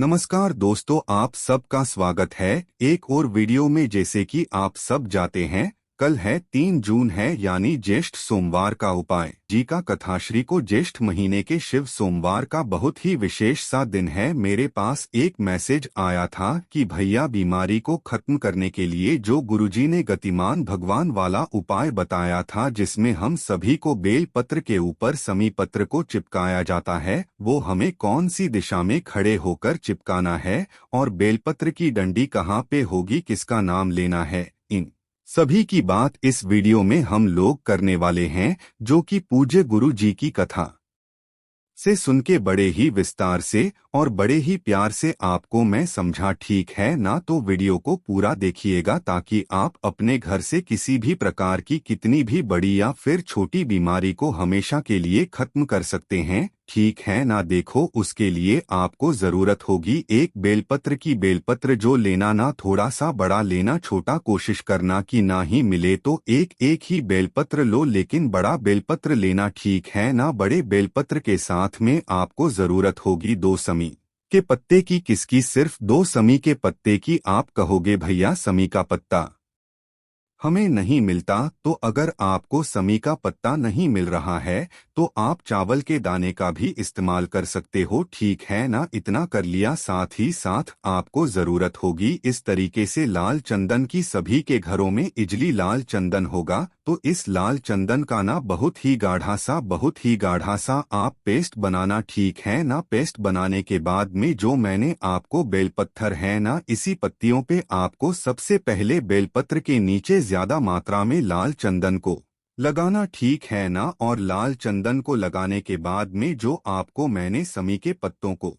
नमस्कार दोस्तों, आप सबका स्वागत है एक और वीडियो में। जैसे कि आप सब जानते हैं, कल है 3 जून है, यानी ज्येष्ठ सोमवार का उपाय जी का कथाश्री को ज्येष्ठ महीने के शिव सोमवार का बहुत ही विशेष सा दिन है। मेरे पास एक मैसेज आया था कि भैया, बीमारी को खत्म करने के लिए जो गुरुजी ने गतिमान भगवान वाला उपाय बताया था, जिसमें हम सभी को बेल पत्र के ऊपर समी पत्र को चिपकाया जाता है, वो हमें कौन सी दिशा में खड़े होकर चिपकाना है और बेलपत्र की डंडी कहाँ पे होगी, किसका नाम लेना है, इन सभी की बात इस वीडियो में हम लोग करने वाले हैं, जो कि पूज्य गुरु जी की कथा से सुन के बड़े ही विस्तार से और बड़े ही प्यार से आपको मैं समझा। ठीक है ना? तो वीडियो को पूरा देखिएगा ताकि आप अपने घर से किसी भी प्रकार की कितनी भी बड़ी या फिर छोटी बीमारी को हमेशा के लिए खत्म कर सकते हैं। ठीक है ना? देखो, उसके लिए आपको जरूरत होगी एक बेलपत्र की। बेलपत्र जो लेना ना थोड़ा सा बड़ा लेना, छोटा कोशिश करना कि ना ही मिले तो एक एक ही बेलपत्र लो, लेकिन बड़ा बेलपत्र लेना। ठीक है ना? बड़े बेलपत्र के साथ में आपको जरूरत होगी 2 समी के पत्ते की। किसकी? सिर्फ 2 समी के पत्ते की। आप कहोगे भैया, समी का पत्ता हमें नहीं मिलता, तो अगर आपको समी का पत्ता नहीं मिल रहा है तो आप चावल के दाने का भी इस्तेमाल कर सकते हो। ठीक है ना? इतना कर लिया। साथ ही साथ आपको जरूरत होगी इस तरीके से लाल चंदन की। सभी के घरों में इजली लाल चंदन होगा, तो इस लाल चंदन का ना बहुत ही गाढ़ा सा आप पेस्ट बनाना। ठीक है ना? पेस्ट बनाने के बाद में जो मैंने आपको बेलपत्थर है ना, इसी पत्तियों पे आपको सबसे पहले बेलपत्र के नीचे ज्यादा मात्रा में लाल चंदन को लगाना। ठीक है ना? और लाल चंदन को लगाने के बाद में जो आपको मैंने समी के पत्तों को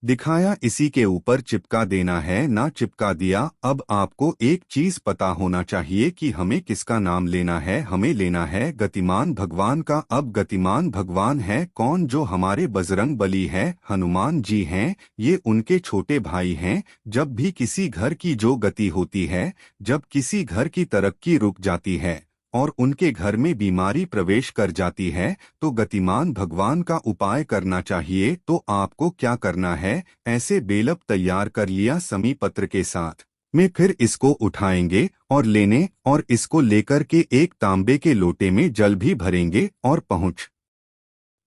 दिखाया, इसी के ऊपर चिपका देना है ना। चिपका दिया। अब आपको एक चीज पता होना चाहिए कि हमें किसका नाम लेना है। हमें लेना है गतिमान भगवान का। अब गतिमान भगवान है कौन? जो हमारे बजरंग बली है, हनुमान जी हैं, ये उनके छोटे भाई हैं। जब भी किसी घर की जो गति होती है, जब किसी घर की तरक्की रुक जाती है और उनके घर में बीमारी प्रवेश कर जाती है, तो गतिमान भगवान का उपाय करना चाहिए। तो आपको क्या करना है, ऐसे बेलप तैयार कर लिया समी पत्र के साथ में, फिर इसको उठाएंगे और लेने और इसको लेकर के एक तांबे के लोटे में जल भी भरेंगे और पहुंच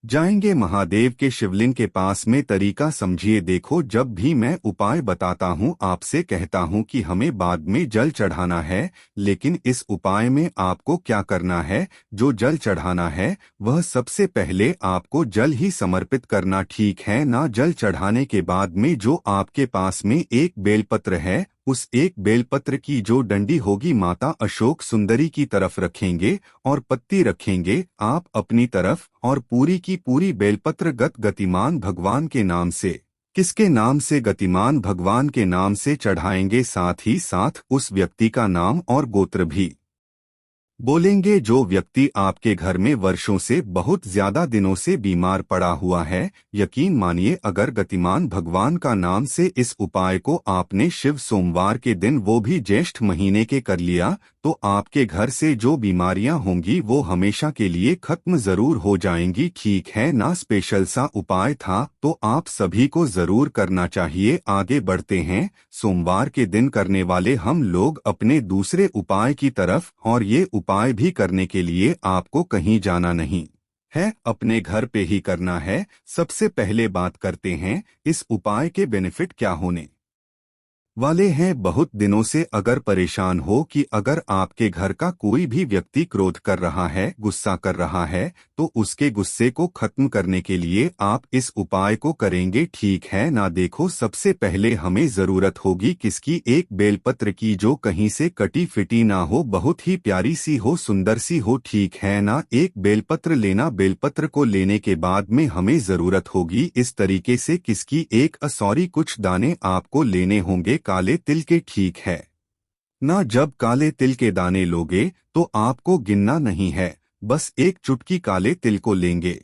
जाएंगे महादेव के शिवलिंग के पास में। तरीका समझिए। देखो, जब भी मैं उपाय बताता हूँ, आपसे कहता हूँ कि हमें बाद में जल चढ़ाना है, लेकिन इस उपाय में आपको क्या करना है, जो जल चढ़ाना है वह सबसे पहले आपको जल ही समर्पित करना। ठीक है ना? जल चढ़ाने के बाद में जो आपके पास में एक बेलपत्र है, उस एक बेलपत्र की जो डंडी होगी माता अशोक सुंदरी की तरफ रखेंगे और पत्ती रखेंगे आप अपनी तरफ, और पूरी की पूरी बेलपत्र गतिमान भगवान के नाम से, किसके नाम से? गतिमान भगवान के नाम से चढ़ाएंगे। साथ ही साथ उस व्यक्ति का नाम और गोत्र भी बोलेंगे। जो व्यक्ति आपके घर में वर्षों से, बहुत ज्यादा दिनों से बीमार पड़ा हुआ है, यकीन मानिए, अगर गतिमान भगवान का नाम से इस उपाय को आपने शिव सोमवार के दिन, वो भी ज्येष्ठ महीने के, कर लिया, तो आपके घर से जो बीमारियां होंगी वो हमेशा के लिए खत्म जरूर हो जाएंगी। ठीक है ना? स्पेशल सा उपाय था, तो आप सभी को जरूर करना चाहिए। आगे बढ़ते हैं। सोमवार के दिन करने वाले हम लोग अपने दूसरे उपाय की तरफ, और ये उपाय भी करने के लिए आपको कहीं जाना नहीं है, अपने घर पे ही करना है। सबसे पहले बात करते हैं इस उपाय के बेनिफिट क्या होने वाले हैं। बहुत दिनों से अगर परेशान हो कि अगर आपके घर का कोई भी व्यक्ति क्रोध कर रहा है, गुस्सा कर रहा है, तो उसके गुस्से को खत्म करने के लिए आप इस उपाय को करेंगे। ठीक है ना? देखो, सबसे पहले हमें जरूरत होगी किसकी? एक बेलपत्र की, जो कहीं से कटी फिटी ना हो, बहुत ही प्यारी सी हो, सुंदर सी हो। ठीक है ना? एक बेलपत्र लेना। बेलपत्र को लेने के बाद में हमें जरूरत होगी इस तरीके से किसकी? एक सॉरी, कुछ दाने आपको लेने होंगे काले तिल के। ठीक है ना? जब काले तिल के दाने लोगे तो आपको गिनना नहीं है, बस एक चुटकी काले तिल को लेंगे।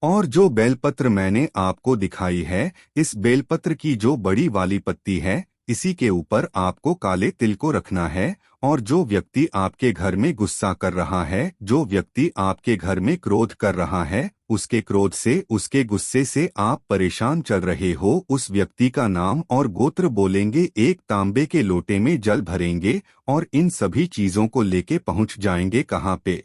और जो बेलपत्र मैंने आपको दिखाई है, इस बेलपत्र की जो बड़ी वाली पत्ती है, इसी के ऊपर आपको काले तिल को रखना है। और जो व्यक्ति आपके घर में गुस्सा कर रहा है, जो व्यक्ति आपके घर में क्रोध कर रहा है, उसके क्रोध से, उसके गुस्से से आप परेशान चल रहे हो, उस व्यक्ति का नाम और गोत्र बोलेंगे, एक तांबे के लोटे में जल भरेंगे और इन सभी चीजों को लेके पहुंच जाएंगे कहाँ पे?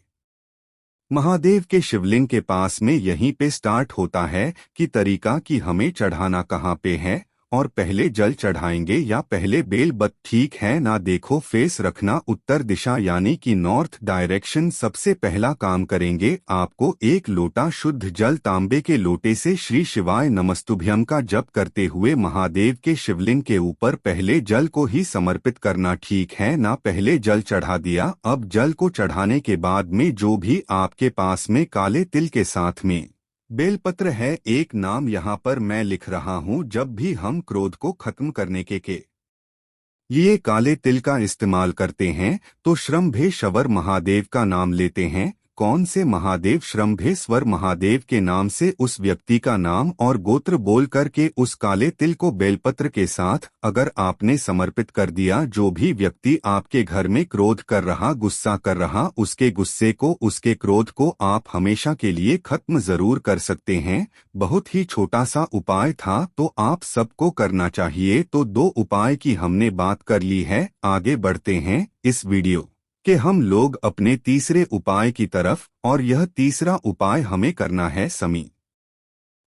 महादेव के शिवलिंग के पास में। यहीं पे स्टार्ट होता है कि तरीका कि हमें चढ़ाना कहाँ पे है और पहले जल चढ़ाएंगे या पहले बेल बत। ठीक है ना? देखो, फेस रखना उत्तर दिशा यानी कि नॉर्थ डायरेक्शन। सबसे पहला काम करेंगे, आपको एक लोटा शुद्ध जल तांबे के लोटे से श्री शिवाय नमस्तुभ्यम का जप करते हुए महादेव के शिवलिंग के ऊपर पहले जल को ही समर्पित करना। ठीक है ना? पहले जल चढ़ा दिया। अब जल को चढ़ाने के बाद में जो भी आपके पास में काले तिल के साथ में बेलपत्र है, एक नाम यहाँ पर मैं लिख रहा हूँ। जब भी हम क्रोध को खत्म करने के ये काले तिल का इस्तेमाल करते हैं तो श्रम्भेश्वर महादेव का नाम लेते हैं। कौन से महादेव? श्रम्भेश्वर महादेव के नाम से उस व्यक्ति का नाम और गोत्र बोल करके उस काले तिल को बेलपत्र के साथ अगर आपने समर्पित कर दिया, जो भी व्यक्ति आपके घर में क्रोध कर रहा, गुस्सा कर रहा, उसके गुस्से को, उसके क्रोध को आप हमेशा के लिए खत्म जरूर कर सकते हैं। बहुत ही छोटा सा उपाय था तो आप सबको करना चाहिए। तो 2 उपाय की हमने बात कर ली है। आगे बढ़ते हैं इस वीडियो कि हम लोग अपने तीसरे उपाय की तरफ। और यह तीसरा उपाय हमें करना है समी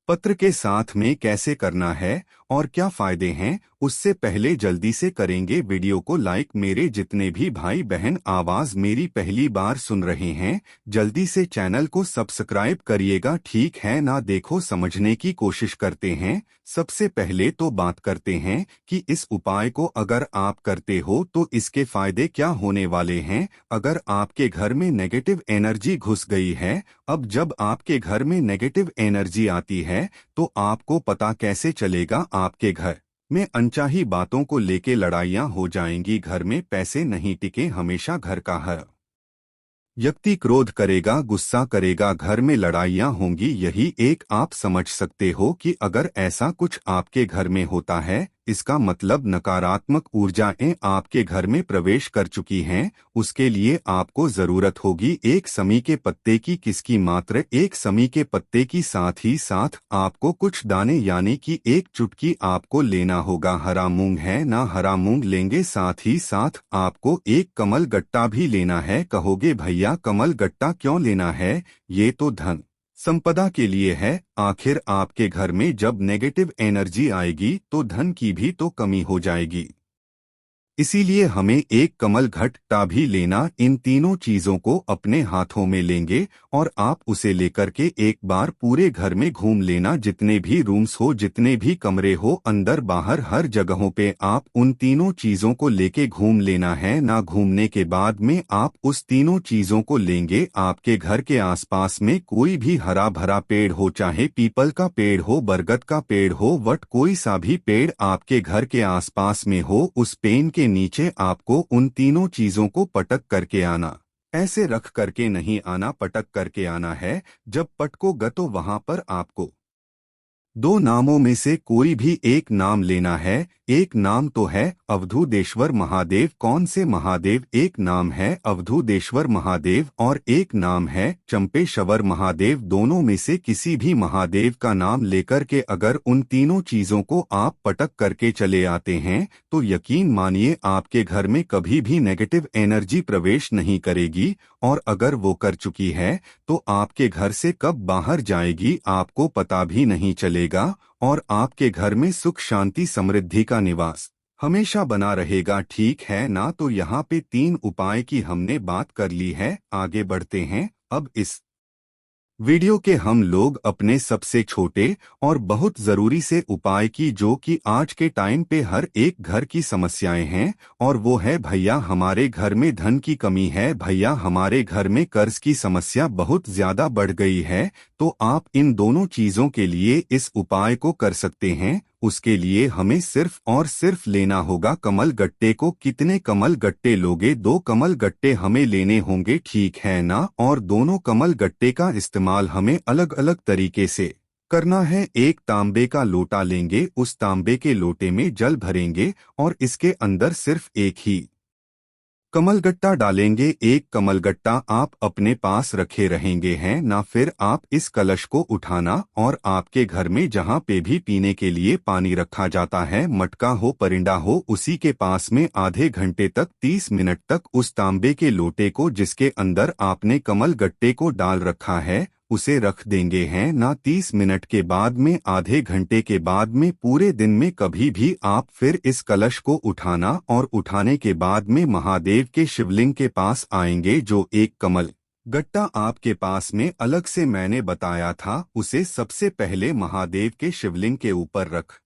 पत्र के साथ में। कैसे करना है और क्या फायदे हैं, उससे पहले जल्दी से करेंगे वीडियो को लाइक। मेरे जितने भी भाई बहन आवाज मेरी पहली बार सुन रहे हैं, जल्दी से चैनल को सब्सक्राइब करिएगा। ठीक है ना? देखो, समझने की कोशिश करते हैं। सबसे पहले तो बात करते हैं कि इस उपाय को अगर आप करते हो तो इसके फायदे क्या होने वाले हैं। अगर आपके घर में नेगेटिव एनर्जी घुस गई है, अब जब आपके घर में नेगेटिव एनर्जी आती है तो आपको पता कैसे चलेगा? आपके घर में अनचाही बातों को लेके लड़ाइयां हो जाएंगी, घर में पैसे नहीं टिके, हमेशा घर का हर व्यक्ति क्रोध करेगा, गुस्सा करेगा, घर में लड़ाइयां होंगी। यही एक आप समझ सकते हो कि अगर ऐसा कुछ आपके घर में होता है, इसका मतलब नकारात्मक ऊर्जाएं आपके घर में प्रवेश कर चुकी हैं। उसके लिए आपको जरूरत होगी एक समी के पत्ते की। किसकी? मात्र एक समी के पत्ते की। साथ ही साथ आपको कुछ दाने यानी कि एक चुटकी आपको लेना होगा। हरा मूंग है ना? हरा मूंग लेंगे। साथ ही साथ आपको एक कमल गट्टा भी लेना है। कहोगे भैया कमल गट्टा क्यों लेना है? ये तो धन संपदा के लिए है। आखिर आपके घर में जब नेगेटिव एनर्जी आएगी तो धन की भी तो कमी हो जाएगी, इसीलिए हमें एक कमल घट्टा भी लेना। इन तीनों चीजों को अपने हाथों में लेंगे और आप उसे लेकर के एक बार पूरे घर में घूम लेना। जितने भी रूम्स हो, जितने भी कमरे हो, अंदर बाहर हर जगहों पे आप उन तीनों चीजों को लेके घूम लेना है ना। घूमने के बाद में आप उस तीनों चीजों को लेंगे। आपके घर के आसपास में कोई भी हरा भरा पेड़ हो, चाहे पीपल का पेड़ हो, बरगद का पेड़ हो, वट कोई सा भी पेड़ आपके घर के आसपास में हो, उस पेड़ के नीचे आपको उन तीनों चीजों को पटक करके आना। ऐसे रख करके नहीं आना, पटक करके आना है। जब पटकोगे तो वहां पर आपको 2 नामों में से कोई भी एक नाम लेना है। एक नाम तो है अवधूतेश्वर महादेव। कौन से महादेव? एक नाम है अवधूतेश्वर महादेव और एक नाम है चंपेश्वर महादेव। दोनों में से किसी भी महादेव का नाम लेकर के अगर उन तीनों चीजों को आप पटक करके चले आते हैं तो यकीन मानिए आपके घर में कभी भी नेगेटिव एनर्जी प्रवेश नहीं करेगी। और अगर वो कर चुकी है तो आपके घर से कब बाहर जाएगी आपको पता भी नहीं चलेगा और आपके घर में सुख शांति समृद्धि का निवास हमेशा बना रहेगा। ठीक है ना? तो यहाँ पे 3 उपाय की हमने बात कर ली है। आगे बढ़ते हैं। अब इस वीडियो के हम लोग अपने सबसे छोटे और बहुत जरूरी से उपाय की, जो कि आज के टाइम पे हर एक घर की समस्याएं हैं, और वो है भैया हमारे घर में धन की कमी है, भैया हमारे घर में कर्ज की समस्या बहुत ज्यादा बढ़ गई है। तो आप इन दोनों चीजों के लिए इस उपाय को कर सकते हैं। उसके लिए हमें सिर्फ और सिर्फ लेना होगा कमल गट्टे को। कितने कमल गट्टे लोगे? 2 कमल गट्टे हमें लेने होंगे। ठीक है ना? और दोनों कमल गट्टे का इस्तेमाल हमें अलग अलग तरीके से करना है, एक तांबे का लोटा लेंगे, उस तांबे के लोटे में जल भरेंगे और इसके अंदर सिर्फ एक ही कमलगट्टा डालेंगे। एक कमलगट्टा आप अपने पास रखे रहेंगे हैं ना, फिर आप इस कलश को उठाना और आपके घर में जहाँ पे भी पीने के लिए पानी रखा जाता है, मटका हो परिंदा हो, उसी के पास में आधे घंटे तक 30 मिनट तक उस तांबे के लोटे को जिसके अंदर आपने कमलगट्टे को डाल रखा है उसे रख देंगे हैं ना। 30 मिनट के बाद में, आधे घंटे के बाद में, पूरे दिन में कभी भी आप फिर इस कलश को उठाना और उठाने के बाद में महादेव के शिवलिंग के पास आएंगे। जो एक कमल गट्टा आपके पास में अलग से मैंने बताया था, उसे सबसे पहले महादेव के शिवलिंग के ऊपर रख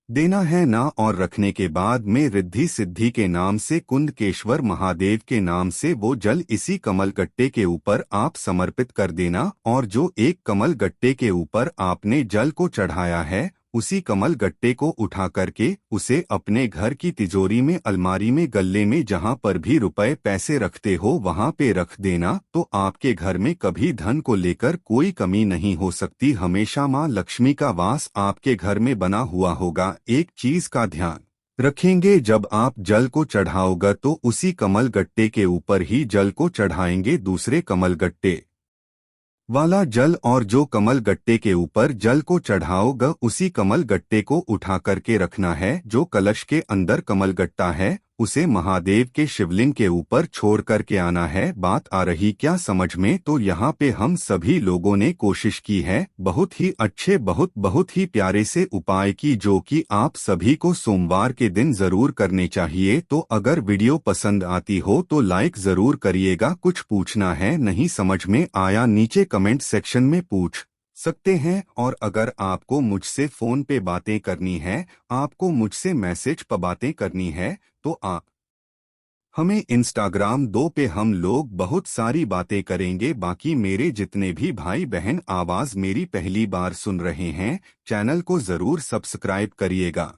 देना है ना, और रखने के बाद में रिद्धि सिद्धि के नाम से, कुंदकेश्वर महादेव के नाम से वो जल इसी कमल गट्टे के ऊपर आप समर्पित कर देना। और जो एक कमल गट्टे के ऊपर आपने जल को चढ़ाया है, उसी कमल गट्टे को उठा करके उसे अपने घर की तिजोरी में, अलमारी में, गल्ले में, जहां पर भी रुपए पैसे रखते हो वहां पे रख देना। तो आपके घर में कभी धन को लेकर कोई कमी नहीं हो सकती, हमेशा मां लक्ष्मी का वास आपके घर में बना हुआ होगा। एक चीज का ध्यान रखेंगे, जब आप जल को चढ़ाओगे तो उसी कमल गट्टे के ऊपर ही जल को चढ़ाएंगे, दूसरे कमल गट्टे वाला जल। और जो कमल गट्टे के ऊपर जल को चढ़ाओगे उसी कमल गट्टे को उठा करके रखना है। जो कलश के अंदर कमल गट्टा है उसे महादेव के शिवलिंग के ऊपर छोड़ करके आना है। बात आ रही क्या समझ में? तो यहाँ पे हम सभी लोगों ने कोशिश की है, बहुत ही अच्छे, बहुत ही प्यारे से उपाय की, जो कि आप सभी को सोमवार के दिन जरूर करने चाहिए। तो अगर वीडियो पसंद आती हो तो लाइक जरूर करिएगा। कुछ पूछना है, नहीं समझ में आया, नीचे कमेंट सेक्शन में पूछ सकते हैं। और अगर आपको मुझसे फोन पे बातें करनी है, आपको मुझसे मैसेज पर बातें करनी है, तो आप हमें इंस्टाग्राम 2 पे हम लोग बहुत सारी बातें करेंगे। बाकी मेरे जितने भी भाई बहन आवाज मेरी पहली बार सुन रहे हैं, चैनल को जरूर सब्सक्राइब करिएगा।